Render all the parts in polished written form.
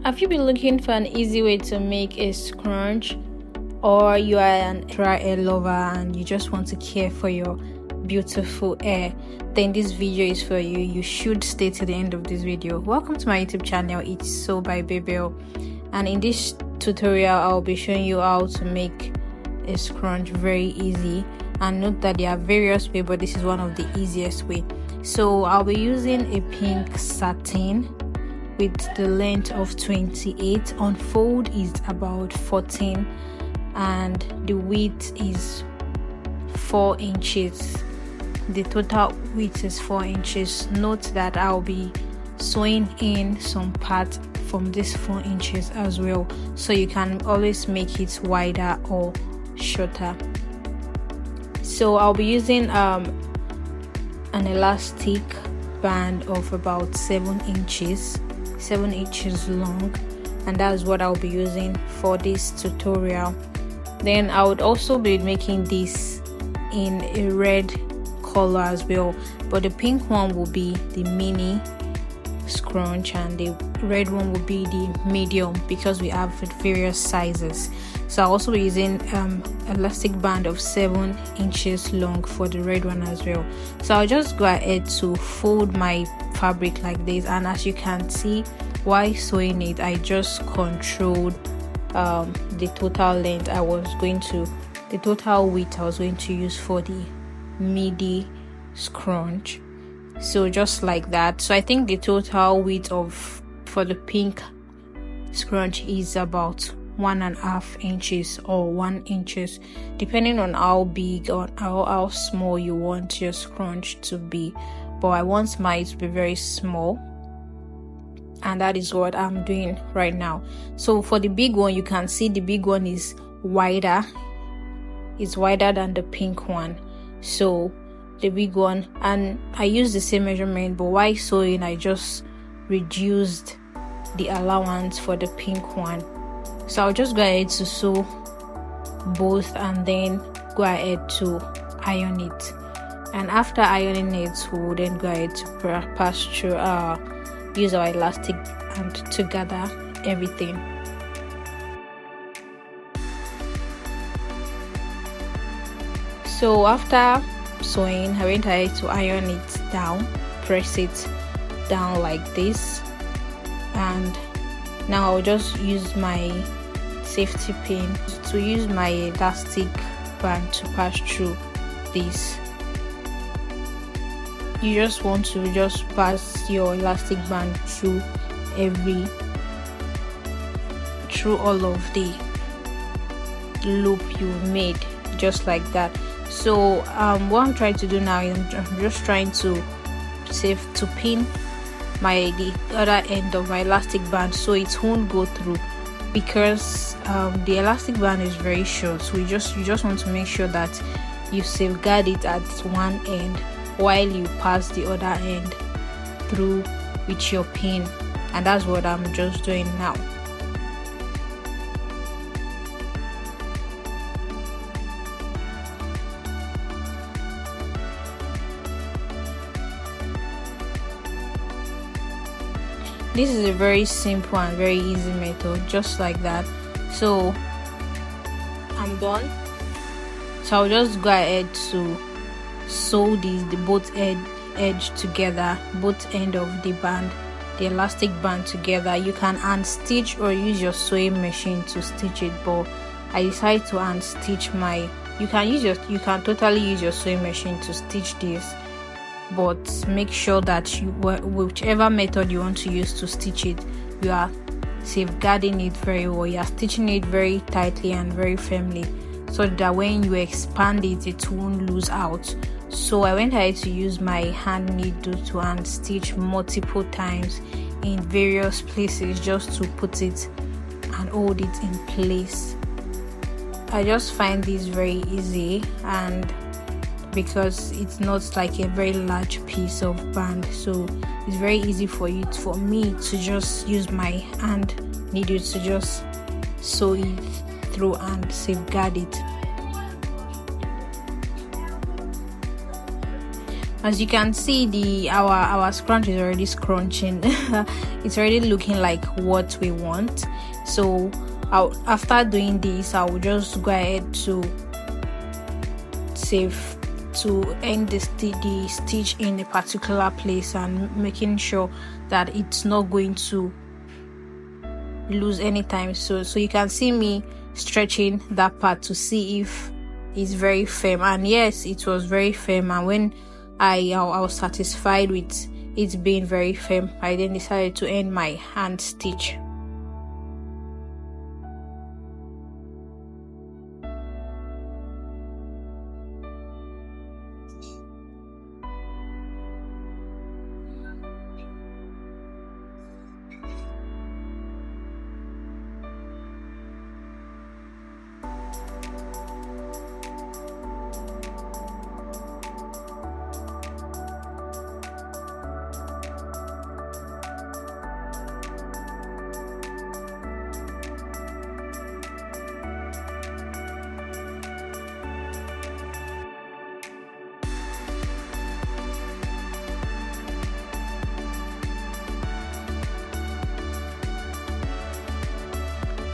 Have you been looking for an easy way to make a scrunch, or you are an dry hair lover and you just want to care for your beautiful hair? Then this video is for you. You should stay to the end of this video. Welcome to my YouTube channel. It's So by Babel, and in this tutorial I'll be showing you how to make a scrunch very easy. And note that there are various ways, but this is one of the easiest way. So I'll be using a pink satin with the length of 28. Unfold is about 14 and the width is 4 inches. The total width is 4 inches. Note that I'll be sewing in some part from this 4 inches as well, so you can always make it wider or shorter. So I'll be using an elastic band of about 7 inches long, and that's what I'll be using for this tutorial. Then I would also be making this in a red color as well, but the pink one will be the mini scrunch and the red one will be the medium, because we have various sizes. So I'll also be using elastic band of 7 inches long for the red one as well. So I'll just go ahead to fold my fabric like this, and as you can see, while sewing it, I just controlled the total length the total width I was going to use for the midi scrunch. So just like that. So I think the total width for the pink scrunch is about 1.5 inches or 1 inches, depending on how big or how small you want your scrunch to be. But I want mine to be very small, and that is what I'm doing right now. So for the big one, you can see the big one is wider. It's wider than the pink one. So the big one, and I used the same measurement, but while sewing I just reduced the allowance for the pink one. So I'll just go ahead to sew both and then go ahead to iron it. And after ironing it, we'll then go ahead to pass through use our elastic and to gather everything. So after sewing, I went ahead to iron it down, press it down like this, and now I'll just use my safety pin to use my elastic band to pass through this. You just want to just pass your elastic band through all of the loop you've made, just like that. So what I'm trying to do now is I'm just trying to pin the other end of my elastic band so it won't go through, because the elastic band is very short. So you just want to make sure that you safeguard it at one end while you pass the other end through with your pin, and that's what I'm just doing now. This is a very simple and very easy method, just like that. So I'm done. So I'll just go ahead to sew the both edge together, both end of the band, the elastic band together. You can hand stitch or use your sewing machine to stitch it, but I decided to hand stitch my. You can totally use your sewing machine to stitch this, but make sure that whichever method you want to use to stitch it, you are safeguarding it very well. You are stitching it very tightly and very firmly, so that when you expand it, it won't lose out. So I went ahead to use my hand needle to hand stitch multiple times in various places, just to put it and hold it in place. I just find this very easy, and because it's not like a very large piece of band, so it's very easy for me to just use my hand needle to just sew it through and safeguard it. As you can see, our scrunch is already scrunching. It's already looking like what we want. So after doing this, I will just go ahead to end the stitch in a particular place, and making sure that it's not going to lose any time. So you can see me stretching that part to see if it's very firm, and yes, it was very firm. And when I was satisfied with it being very firm, I then decided to end my hand stitch.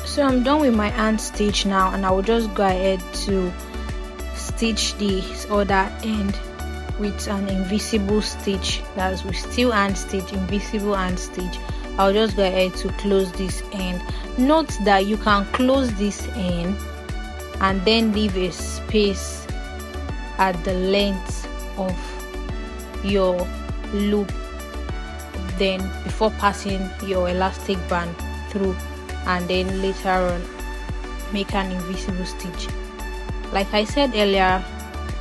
So I'm done with my hand stitch now, and I will just go ahead to stitch this other end with an invisible stitch. That's with still hand stitch, invisible hand stitch. I'll just go ahead to close this end. Note that you can close this end and then leave a space at the length of your loop, then before passing your elastic band through, and then later on make an invisible stitch. Like I said earlier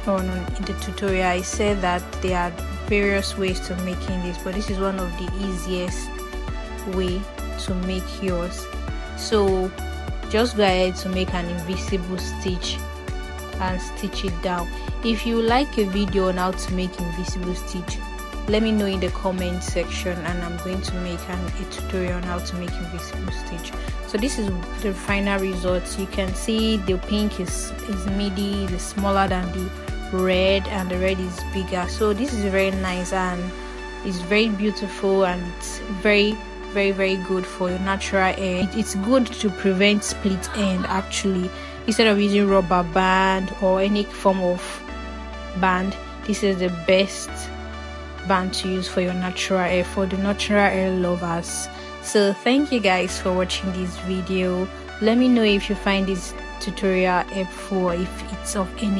on in the tutorial, I said that there are various ways to making this, but this is one of the easiest way to make yours. So just go ahead to make an invisible stitch and stitch it down. If you like a video on how to make invisible stitch, let me know in the comment section, and I'm going to make a tutorial on how to make invisible stitch. So this is the final result. You can see the pink is midi, is smaller than the red, and the red is bigger. So this is very nice, and it's very beautiful, and it's very good for your natural hair. It's good to prevent split end actually. Instead of using rubber band or any form of band, this is the best band to use for your natural hair, for the natural hair lovers. So thank you guys for watching this video. Let me know if you find this tutorial helpful, if it's of any